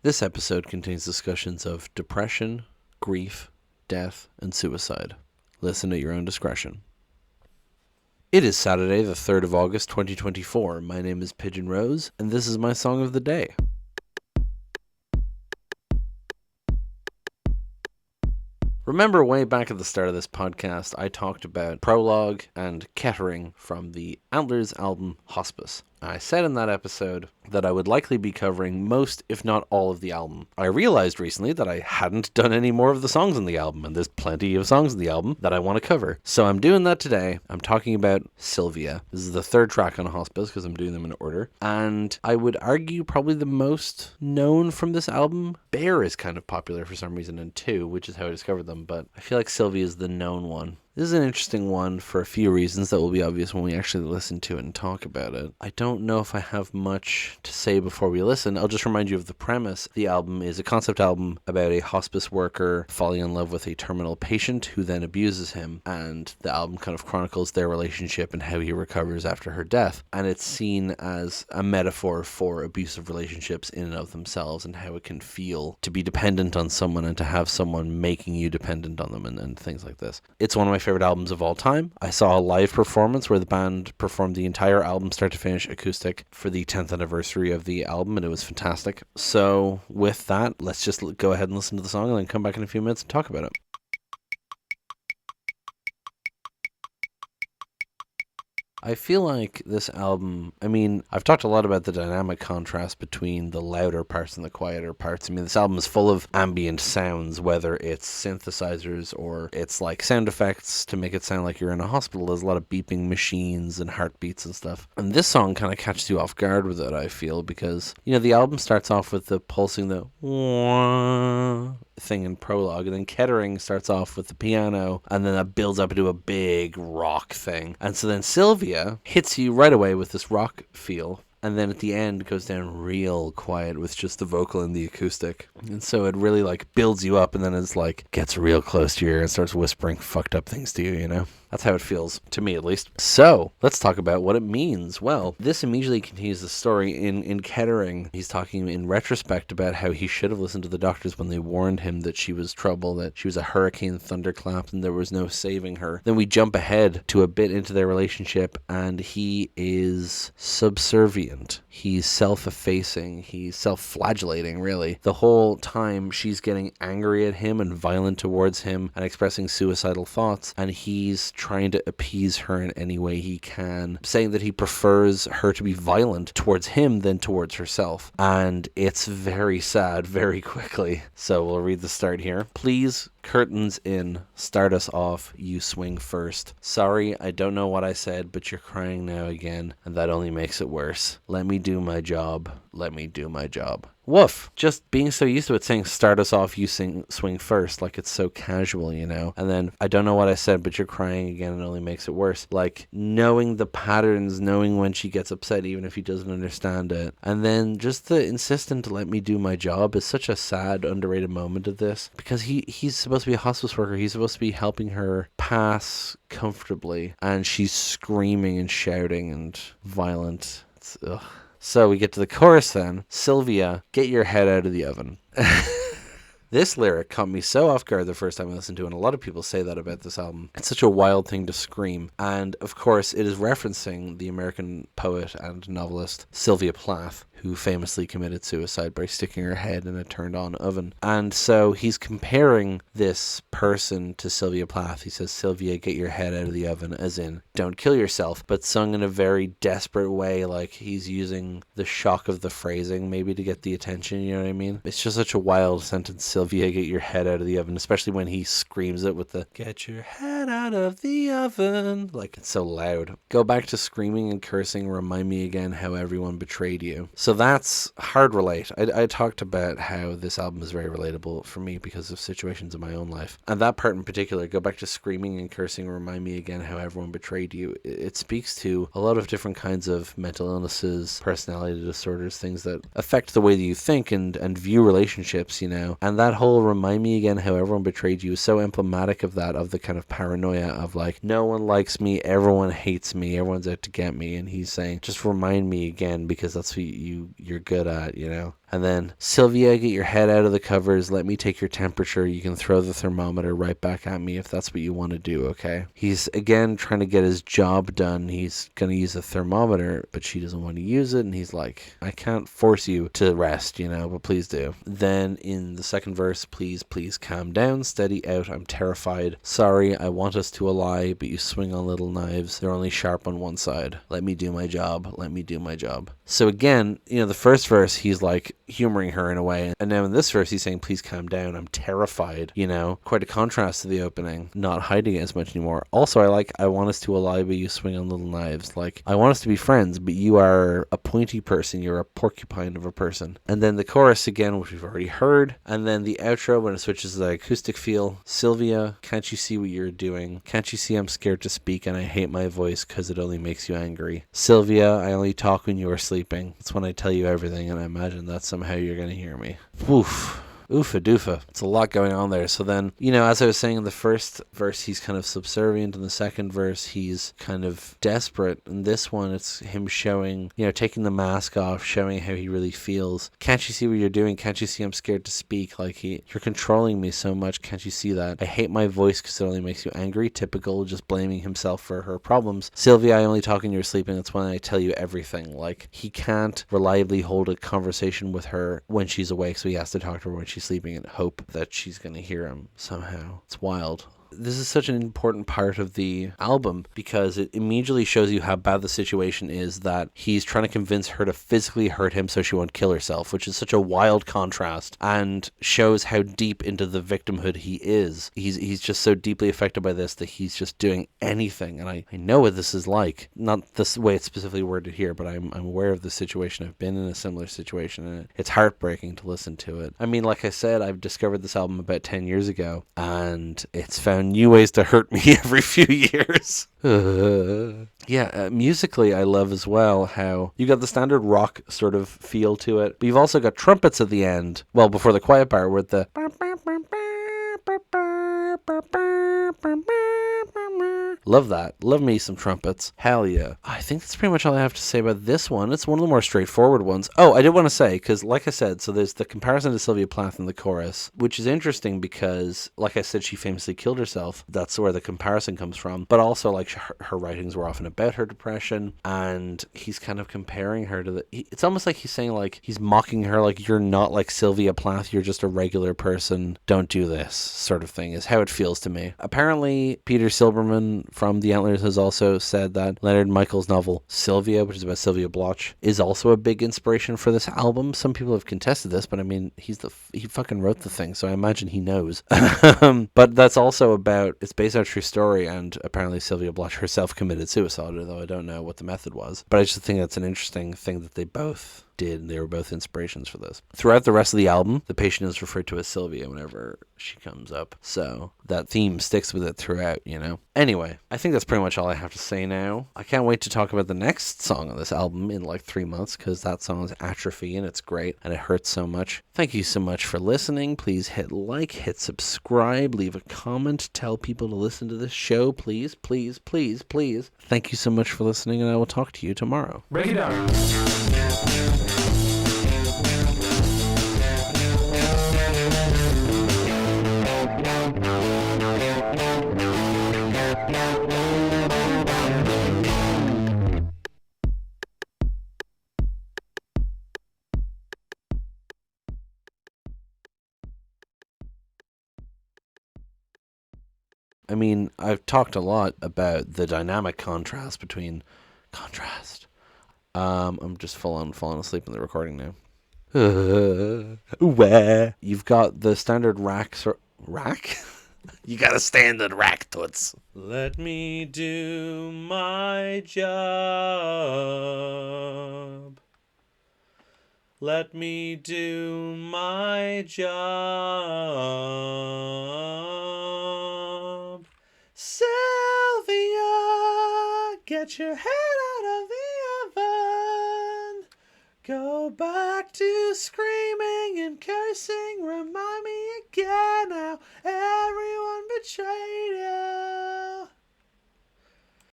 This episode contains discussions of depression, grief, death, and suicide. Listen at your own discretion. It is Saturday, the 3rd of August, 2024. My name is Pigeon Rose, and this is my song of the day. Remember way back at the start of this podcast, I talked about Prologue and Kettering from the Antlers album Hospice. I said in that episode that I would likely be covering most, if not all, of the album. I realized recently that I hadn't done any more of the songs on the album, and there's plenty of songs on the album that I want to cover. So I'm doing that today. I'm talking about Sylvia. This is the third track on Hospice because I'm doing them in order. And I would argue probably the most known from this album. Bear is kind of popular for some reason in 2, which is how I discovered them, but I feel like Sylvia is the known one. This is an interesting one for a few reasons that will be obvious when we actually listen to it and talk about it. I don't know if I have much to say before we listen. I'll just remind you of the premise. The album is a concept album about a hospice worker falling in love with a terminal patient who then abuses him, and the album kind of chronicles their relationship and how he recovers after her death. And it's seen as a metaphor for abusive relationships in and of themselves and how it can feel to be dependent on someone and to have someone making you dependent on them and things like this. It's one of my favorite albums of all time. I saw a live performance where the band performed the entire album start to finish acoustic for the 10th anniversary of the album, and it was fantastic. So with that, let's just go ahead and listen to the song and then come back in a few minutes and talk about it. I feel like this album, I've talked a lot about the dynamic contrast between the louder parts and the quieter parts. This album is full of ambient sounds, whether it's synthesizers or it's like sound effects to make it sound like you're in a hospital. There's a lot of beeping machines and heartbeats and stuff. And this song kind of catches you off guard with it, I feel, because, the album starts off with the pulsing, the wah thing in Prologue, and then Kettering starts off with the piano, and then that builds up into a big rock thing. And so then Sylvia hits you right away with this rock feel, and then at the end goes down real quiet with just the vocal and the acoustic. And so it really builds you up, and then it's gets real close to your ear and starts whispering fucked up things to you, That's how it feels, to me at least. So, let's talk about what it means. Well, this immediately continues the story. In Kettering, he's talking in retrospect about how he should have listened to the doctors when they warned him that she was trouble, that she was a hurricane thunderclap and there was no saving her. Then we jump ahead to a bit into their relationship, and he is subservient. He's self-effacing. He's self-flagellating, really. The whole time she's getting angry at him and violent towards him and expressing suicidal thoughts, and he's trying to appease her in any way he can, saying that he prefers her to be violent towards him than towards herself. And it's very sad very quickly. So we'll read the start here. Please, curtains in, start us off, you swing first. Sorry, I don't know what I said, but you're crying now again, and that only makes it worse. Let me do my job. Let me do my job. Woof. Just being so used to it saying start us off, you swing first, like it's so casual, And then, I don't know what I said, but you're crying again, and it only makes it worse. Knowing the patterns, knowing when she gets upset, even if he doesn't understand it. And then just the insistent to let me do my job is such a sad, underrated moment of this, because he's supposed to be a hospice worker. He's supposed to be helping her pass comfortably, and she's screaming and shouting and violent. Ugh. So we get to the chorus then. Sylvia, get your head out of the oven. This lyric caught me so off guard the first time I listened to it, and a lot of people say that about this album. It's such a wild thing to scream. And, of course, it is referencing the American poet and novelist Sylvia Plath, who famously committed suicide by sticking her head in a turned-on oven. And so he's comparing this person to Sylvia Plath. He says, Sylvia, get your head out of the oven, as in, don't kill yourself, but sung in a very desperate way, like he's using the shock of the phrasing maybe to get the attention, you know what I mean? It's just such a wild sentence, Sylvia, get your head out of the oven, especially when he screams it with the, get your head out of the oven, it's so loud. Go back to screaming and cursing, remind me again how everyone betrayed you. So that's hard relate. I talked about how this album is very relatable for me because of situations in my own life. And that part in particular, go back to screaming and cursing, remind me again how everyone betrayed you. It speaks to a lot of different kinds of mental illnesses, personality disorders, things that affect the way that you think and view relationships, And that whole remind me again how everyone betrayed you is so emblematic of that, of the kind of paranoia of like, no one likes me, everyone hates me, everyone's out to get me. And he's saying, just remind me again, because that's what you're good at, you know. And then, Sylvia, get your head out of the covers. Let me take your temperature. You can throw the thermometer right back at me if that's what you want to do, okay? He's, again, trying to get his job done. He's going to use a thermometer, but she doesn't want to use it. And he's like, I can't force you to rest, you know, but please do. Then in the second verse, please calm down. Steady out. I'm terrified. Sorry, I want us to ally, but you swing on little knives. They're only sharp on one side. Let me do my job. Let me do my job. So again, you know, the first verse, he's like humoring her in a way. And now in this verse, he's saying, please calm down. I'm terrified. You know, quite a contrast to the opening, not hiding it as much anymore. Also, I want us to ally, but you swing on little knives. Like, I want us to be friends, but you are a pointy person. You're a porcupine of a person. And then the chorus again, which we've already heard. And then the outro, when it switches to the acoustic feel. Sylvia, can't you see what you're doing? Can't you see I'm scared to speak and I hate my voice because it only makes you angry? Sylvia, I only talk when you are sleeping. It's when I tell you everything, and I imagine that somehow you're going to hear me. Woof. Oofa doofa. It's a lot going on there. So then, you know, as I was saying, in the first verse, he's kind of subservient. In the second verse, he's kind of desperate. In this one, it's him showing, you know, taking the mask off, showing how he really feels. Can't you see what you're doing? Can't you see I'm scared to speak? Like, you're controlling me so much. Can't you see that? I hate my voice because it only makes you angry. Typical, just blaming himself for her problems. Sylvia, I only talk when you're sleeping. That's when I tell you everything. Like, he can't reliably hold a conversation with her when she's awake, so he has to talk to her when she's sleeping and hope that she's going to hear him somehow. It's wild. This is such an important part of the album because it immediately shows you how bad the situation is, that he's trying to convince her to physically hurt him so she won't kill herself, which is such a wild contrast and shows how deep into the victimhood he is. He's just so deeply affected by this that he's just doing anything. And I know what this is like. Not this way it's specifically worded here, but I'm aware of the situation. I've been in a similar situation, and it's heartbreaking to listen to it. I mean, like I said, I've discovered this album about 10 years ago, and it's found new ways to hurt me every few years. Musically, I love as well how you got the standard rock sort of feel to it, but you've also got trumpets at the end. Well, before the quiet part with the love that. Love me some trumpets. Hell yeah. I think that's pretty much all I have to say about this one. It's one of the more straightforward ones. Oh, I did want to say, because like I said, so there's the comparison to Sylvia Plath in the chorus, which is interesting because, like I said, she famously killed herself. That's where the comparison comes from. But also, like, her writings were often about her depression, and he's kind of comparing her to it's almost like he's saying, like, he's mocking her, like, you're not like Sylvia Plath, you're just a regular person. Don't do this, sort of thing, is how it feels to me. Apparently, Peter Silberman from the Antlers has also said that Leonard Michael's novel Sylvia, which is about Sylvia Bloch, is also a big inspiration for this album. Some people have contested this, but I mean, he fucking wrote the thing, so I imagine he knows. But that's also it's based on a true story, and apparently Sylvia Bloch herself committed suicide, although I don't know what the method was. But I just think that's an interesting thing that they both did, and they were both inspirations for this. Throughout the rest of the album, the patient is referred to as Sylvia whenever she comes up, so that theme sticks with it throughout, you know? Anyway, I think that's pretty much all I have to say now. I can't wait to talk about the next song on this album in like 3 months, because that song is Atrophy, and it's great, and it hurts so much. Thank you so much for listening. Please hit like, hit subscribe, leave a comment, tell people to listen to this show, please, please, please, please. Thank you so much for listening, and I will talk to you tomorrow. Break it down. I mean, I've talked a lot about the dynamic contrast between I'm just falling asleep in the recording now. You've got the standard rack. You got a standard rack, toots. Let me do my job. Let me do my job. Sylvia, get your head out of the oven. Go back to screaming and cursing. Remind me again now. Everyone betrayed you.